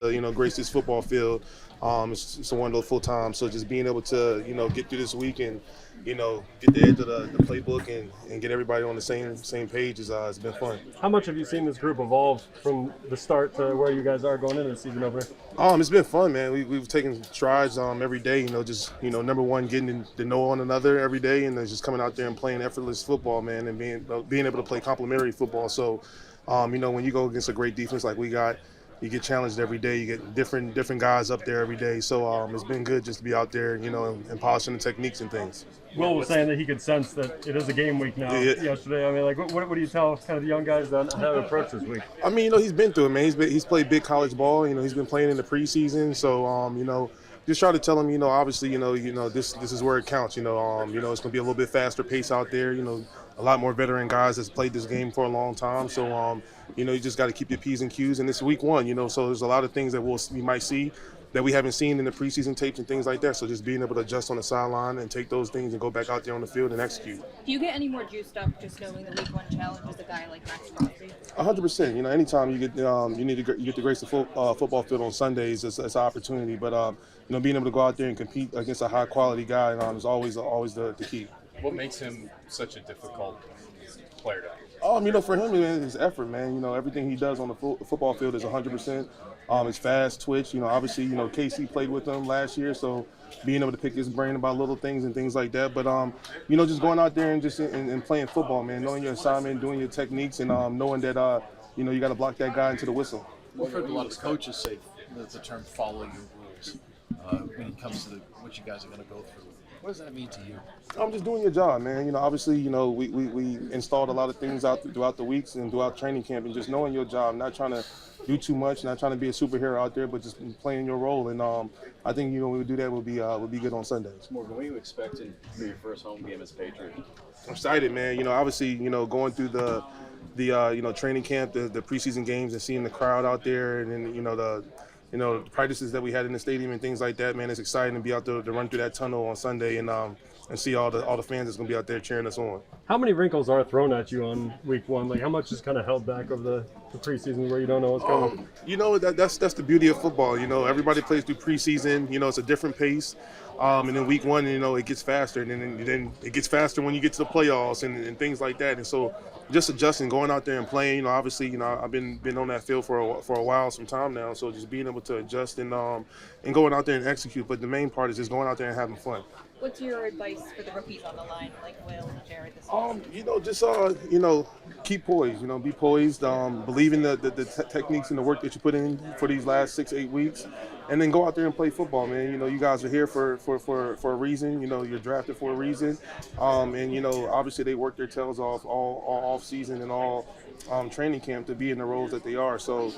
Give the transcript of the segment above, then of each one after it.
grace this football field. It's a wonderful time. So just being able to, get through this week and, get the edge of the playbook and get everybody on the same page has been fun. How much have you seen this group evolve from the start to where you guys are going into the season opener? It's been fun, man. We've taken strides every day. Number one, getting to know one another every day, and then just coming out there and playing effortless football, man, and being able to play complementary football. So, when you go against a great defense like we got, you get challenged every day. You get different guys up there every day. So it's been good just to be out there, and polishing the techniques and things. Will was saying that he could sense that it is a game week now. Yesterday, I mean, what do you tell kind of the young guys on how to approach this week? I mean, he's been through it, man. He's played big college ball. He's been playing in the preseason. So just try to tell him, obviously, this is where it counts. It's going to be a little bit faster pace out there. A lot more veteran guys that's played this game for a long time. So, you just got to keep your P's and Q's. And it's week one, so there's a lot of things that we might see that we haven't seen in the preseason tapes and things like that. So just being able to adjust on the sideline and take those things and go back out there on the field and execute. Do you get any more juiced up just knowing the week one challenge is a guy like Max Crosby? 100%. Anytime you get you get to grace the football field on Sundays, it's an opportunity. But being able to go out there and compete against a high quality guy is always the key. What makes him such a difficult player to? For him, his effort, man. Everything he does on the football field is 100%. It's fast, twitch. Obviously, KC played with him last year, so being able to pick his brain about little things and things like that. But just going out there and just and playing football, man. Knowing your assignment, doing your techniques, and knowing that you got to block that guy into the whistle. We've heard a lot of coaches say the term "follow your rules" when it comes to what you guys are going to go through. What does that mean to you? I'm just doing your job, man. Obviously, we installed a lot of things throughout the weeks and throughout training camp, and just knowing your job, not trying to do too much, not trying to be a superhero out there, but just playing your role. And I think when we do that, we'll be good on Sundays. Morgan, what are you expecting for your first home game as a Patriot? I'm excited, man. Obviously, going through the training camp, the preseason games, and seeing the crowd out there, and then the practices that we had in the stadium and things like that, man, it's exciting to be out there to run through that tunnel on Sunday and see all the fans that's gonna be out there cheering us on. How many wrinkles are thrown at you on week one? Like, how much is kind of held back over the preseason where you don't know what's coming? That's the beauty of football. Everybody plays through preseason. It's a different pace. And then week one, it gets faster, and then it gets faster when you get to the playoffs and things like that. And so, just adjusting, going out there and playing. Obviously, I've been on that field for a while, some time now. So just being able to adjust and going out there and execute. But the main part is just going out there and having fun. What's your advice for the rookies on the line, like Will and Jared this year? Keep poised. Be poised. Believe in the techniques and the work that you put in for these last 6-8 weeks, and then go out there and play football, man. You guys are here for a reason. You're drafted for a reason, and obviously they work their tails off all off season and all training camp to be in the roles that they are. So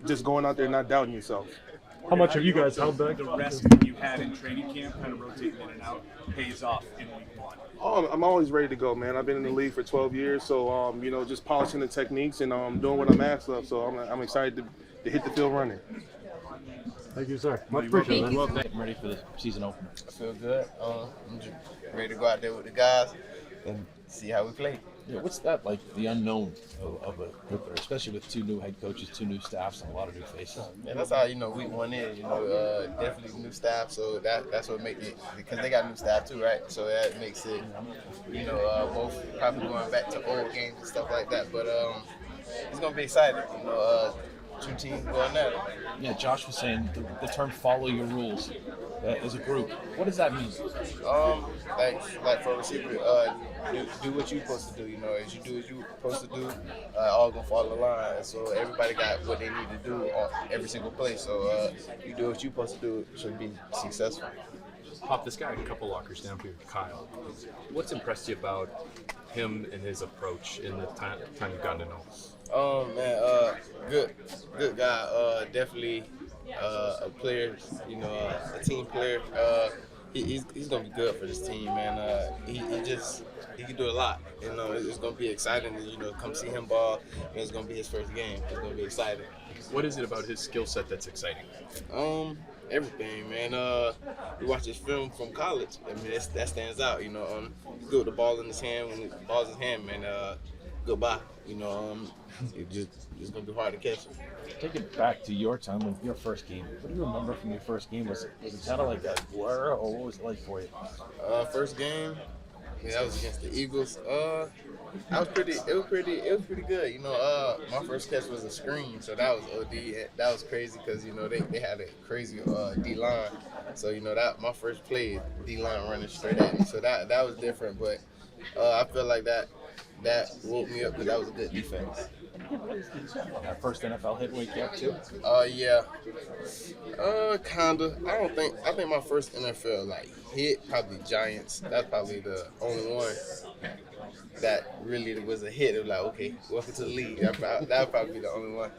just going out there and not doubting yourself. How much have you guys held back? The rest that you had in training camp, kind of rotating in and out, pays off in week one. I'm always ready to go, man. I've been in the league for 12 years, so just polishing the techniques and doing what I'm asked of. So I'm excited to hit the field running. Thank you, sir. Much appreciated. I'm ready for the season opener. I feel good. I'm just ready to go out there with the guys and see how we play. Yeah, what's that like, the unknown of a group, especially with two new head coaches, two new staffs, and a lot of new faces? Yeah, that's how week one is. Definitely new staff. So that's what makes it, because they got new staff too, right? So that makes it, both probably going back to old games and stuff like that. But it's gonna be exciting. Two teams going at it. Yeah, Josh was saying the term "follow your rules" as a group. What does that mean? Like for a receiver, do what you're supposed to do. As you do what you're supposed to do, all gonna follow the line. So everybody got what they need to do on every single play. So you do what you're supposed to do, should be successful. Pop, this guy a couple lockers down here, Kyle. What's impressed you about him and his approach in the time you've gotten to know him? Good guy. Definitely a player. A team player. He's gonna be good for this team, man. He can do a lot. It's gonna be exciting to come see him ball. It's gonna be his first game. It's gonna be exciting. What is it about his skill set that's exciting? Everything, man. We watched this film from college. I mean, that stands out. Good with the ball in his hand. When the ball's in his hand, man, goodbye. It's gonna be hard to catch him. Take it back to your time with your first game. What do you remember from your first game? Was it kind of like a blur, or what was it like for you? First game, yeah, that was against the Eagles. I was pretty. It was pretty good. You know, my first catch was a screen, so that was OD. That was crazy because you know they had a crazy D line. So you know that my first play, D line running straight at me. So that was different. But I feel like that woke me up because that was a good defense. That first NFL hit wake you up too? Yeah. Kinda. I think my first NFL like hit probably Giants. That's probably the only one that really was a hit. It was like, okay, welcome to the league. That would probably be the only one.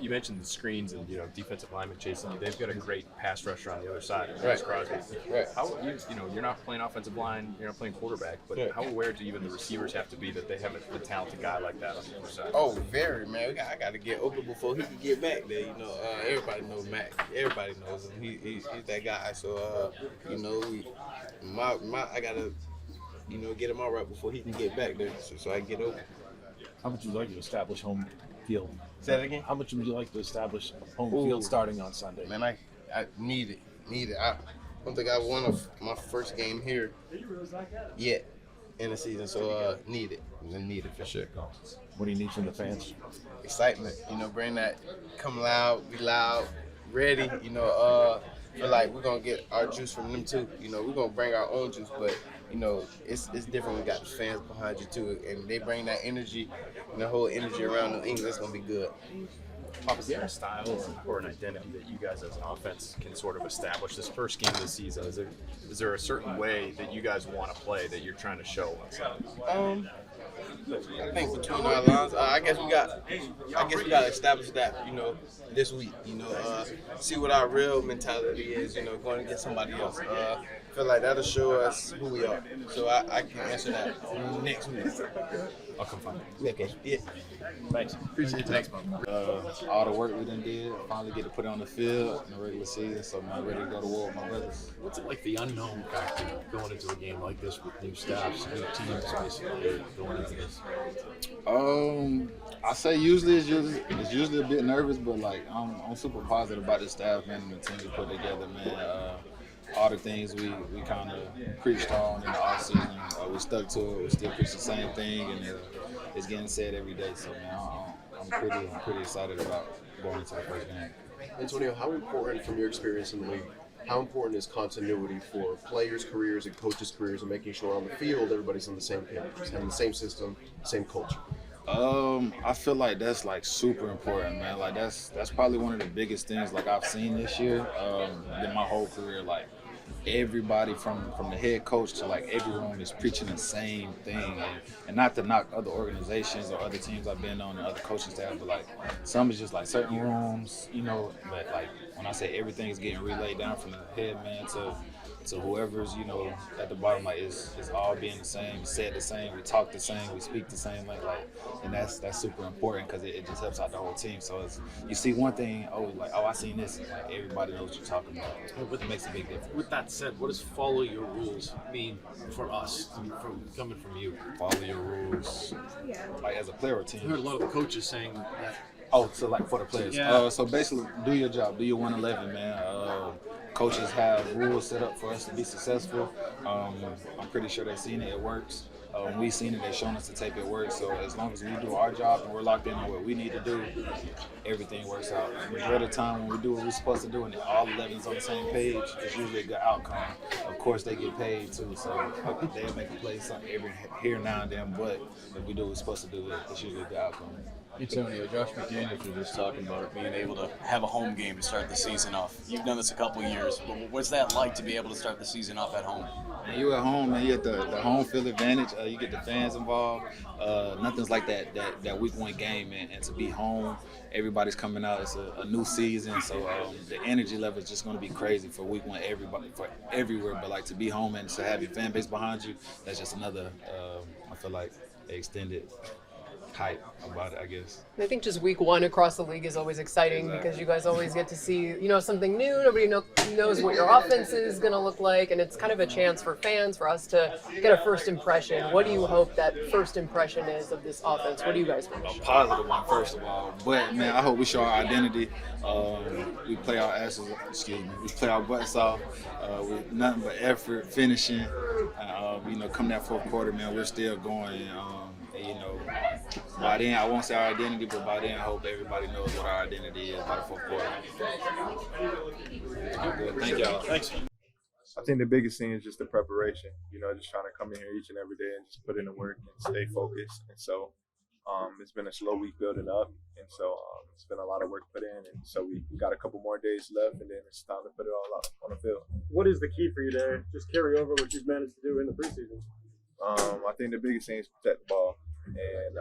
You mentioned the screens and defensive linemen chasing you. They've got a great pass rusher on the other side. Right. Crosby. Right. How you're not playing offensive line, you're not playing quarterback, but Right. how aware do even the receivers have to be that they have a talented guy like that on the other side? Oh, very, man. I got to get open before he can get back there. You know, everybody knows Mac. Everybody knows him. He's that guy. So, you know, I got to, you know, get him all right before he can get back there so I can get open. How much would you like to establish home field? Say that again? How much would you like to establish home Ooh. field starting on Sunday? Man, I need it. I don't think I won my first game here yet in the season, so need it for sure. What do you need from the fans? Excitement, you know, bring that, come loud, be loud, ready, you know, feel like we're gonna get our juice from them too. You know, we're gonna bring our own juice, but you know, it's different when we got the fans behind you too, and they bring that energy and the whole energy around New England. It's gonna be good. Is there a style or an identity that you guys as an offense can sort of establish this first game of the season? Is there a certain way that you guys want to play that you're trying to show on Sunday? I think between our lines, I guess we got to establish that, you know, this week. You know, see what our real mentality is. You know, going to get somebody else. Feel like that'll show us who we are. So I can answer that next week. I'll come find you. Okay. Yeah. Thanks. Appreciate it. Thanks, man. All the work we done did, finally get to put it on the field in the regular season, so I'm ready to go to war with my brothers. What's it like the unknown factor going into a game like this with new staffs, new teams, basically going into this? I say usually it's usually a bit nervous, but like I'm super positive about the staff and the team we put together, man. All the things we kind of preached on in the off season, we stuck to it. We still preach the same thing, and it's getting said every day. So man, I'm pretty excited about going into the first game. Antonio, how important from your experience in the league, how important is continuity for players' careers and coaches' careers and making sure on the field everybody's on the same page, having the same system, same culture? I feel like that's like super important, man. Like that's probably one of the biggest things like I've seen this year in my whole career. Like everybody from the head coach to like everyone is preaching the same thing, and not to knock other organizations or other teams I've been on and other coaching staff, but like some is just like certain rooms, you know. But like when I say everything is getting relayed down from the head man to whoever's, you know, at the bottom, like it's all being the same, said the same, we talk the same, we speak the same, like and that's super important because it just helps out the whole team. So it's, you see one thing, I seen this, like everybody knows what you're talking about. It makes a big difference. With that said, what does follow your rules mean for us, coming from you? Follow your rules, like as a player or team. I heard a lot of the coaches saying that. Oh, so like for the players. Yeah. So basically, do your job, do your 111, man. Coaches have rules set up for us to be successful. I'm pretty sure they've seen it. It works. When we've seen it, they've shown us the tape. It works. So as long as we do our job and we're locked in on what we need to do, everything works out. The majority of the time when we do what we're supposed to do and all 11 is on the same page, it's usually a good outcome. Of course, they get paid too, so they'll make a play something every here now and then. But if we do what we're supposed to do, it's usually a good outcome. Antonio, Josh McDaniels was just talking about being able to have a home game to start the season off. You've done this a couple of years, but what's that like to be able to start the season off at home? And you at home, man. You get the home field advantage. You get the fans involved. Nothing's like that week one game, and to be home, everybody's coming out. It's a new season, so the energy level is just going to be crazy for week one. Everybody for everywhere, but like to be home and to have your fan base behind you, that's just another. I feel like extended hype about it, I guess. I think just week one across the league is always exciting because you guys always get to see, something new. Nobody knows what your offense is going to look like, and it's kind of a chance for fans, for us to get a first impression. What do you hope that first impression is of this offense? What do you guys wish? A positive one, first of all. But, man, I hope we show our identity. We play our asses, we play our butts off with nothing but effort, finishing. Come that fourth quarter, man, we're still going. By then, I won't say our identity, but by then I hope everybody knows what our identity is by the fourth quarter. Thank y'all. Thanks. I think the biggest thing is just the preparation. Just trying to come in here each and every day and just put in the work and stay focused. And so it's been a slow week building up. And so it's been a lot of work put in. And so we got a couple more days left, and then it's time to put it all out on the field. What is the key for you to just carry over what you've managed to do in the preseason? I think the biggest thing is protect the ball and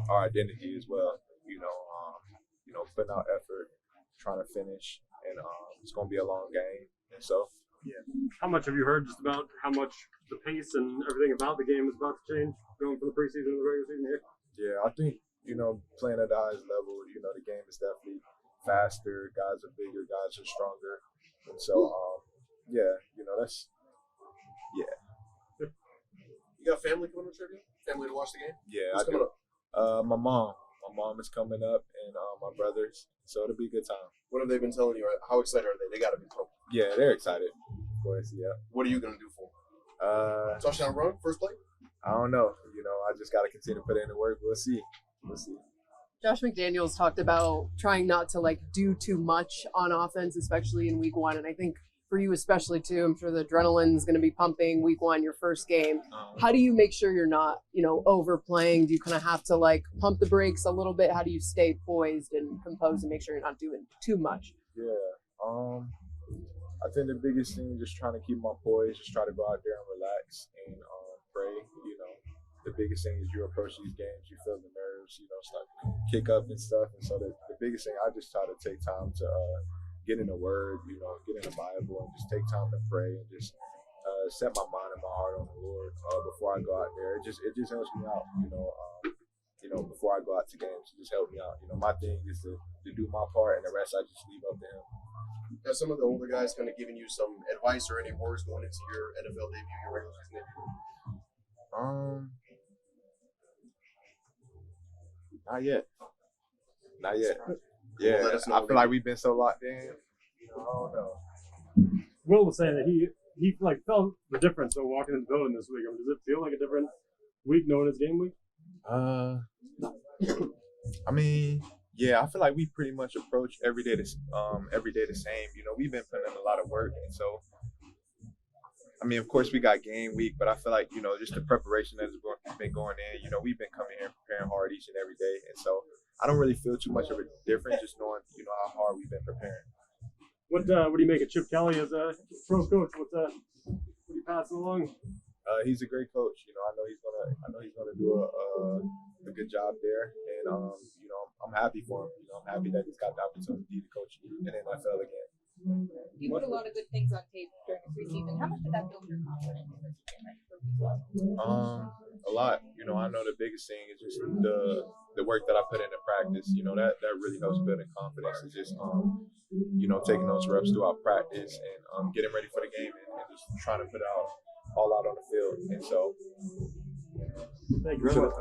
our identity as well. Putting out effort, trying to finish, and it's going to be a long game. And so, yeah. How much have you heard just about how much the pace and everything about the game is about to change going from the preseason to the regular season here? Yeah, I think playing at the highest level, the game is definitely faster. Guys are bigger, guys are stronger, and so that's. Yeah. You got family coming to TreVeyon? Family to watch the game? Yeah, Who's coming up? My mom. My mom is coming up, and my brothers. So it'll be a good time. What have they been telling you? How excited are they? They got to be pumped. Yeah, they're excited. Of course, yeah. What are you going to do for them? Touchdown run, first play? I don't know. I just got to continue to put in the work. We'll see. Josh McDaniels talked about trying not to do too much on offense, especially in week one. And I think for you especially too, I'm sure the adrenaline's going to be pumping week one, your first game. How do you make sure you're not, overplaying? Do you kind of have to pump the brakes a little bit? How do you stay poised and composed and make sure you're not doing too much? Yeah. I think the biggest thing is just trying to keep my poise, just try to go out there and relax and pray. The biggest thing is you approach these games, you feel the nerves, start to kick up and stuff. And so the biggest thing, I just try to take time to get in the Word, get in the Bible, and just take time to pray and just set my mind and my heart on the Lord before I go out there. It just helps me out, before I go out to games. It just helps me out. My thing is to do my part, and the rest I just leave up to Him. Have some of the older guys kind of giving you some advice or any words going into your NFL debut, your regular season debut? Not yet. Yeah, I feel like we've been so locked in. I don't know. Will was saying that he felt the difference when walking in the building this week. Does it feel like a different week knowing it's game week? Yeah, I feel like we pretty much approach every day the same. We've been putting in a lot of work, and so of course we got game week, but I feel like just the preparation that's been going in. We've been coming here preparing hard each and every day, and so I don't really feel too much of a difference just knowing how hard we've been preparing. What do you make of Chip Kelly as a pro coach? What are you passing along? He's a great coach. I know he's gonna do a good job there, and I'm happy for him. I'm happy that he's got the opportunity to coach in the NFL again. You put a lot of good things on tape during the preseason. How much did that build your confidence as you get ready for week one? A lot. I know the biggest thing is just the work that I put into practice. That really helps building confidence. It's just taking those reps throughout practice and getting ready for the game and just trying to put it all out on the field. And so, thank you very much.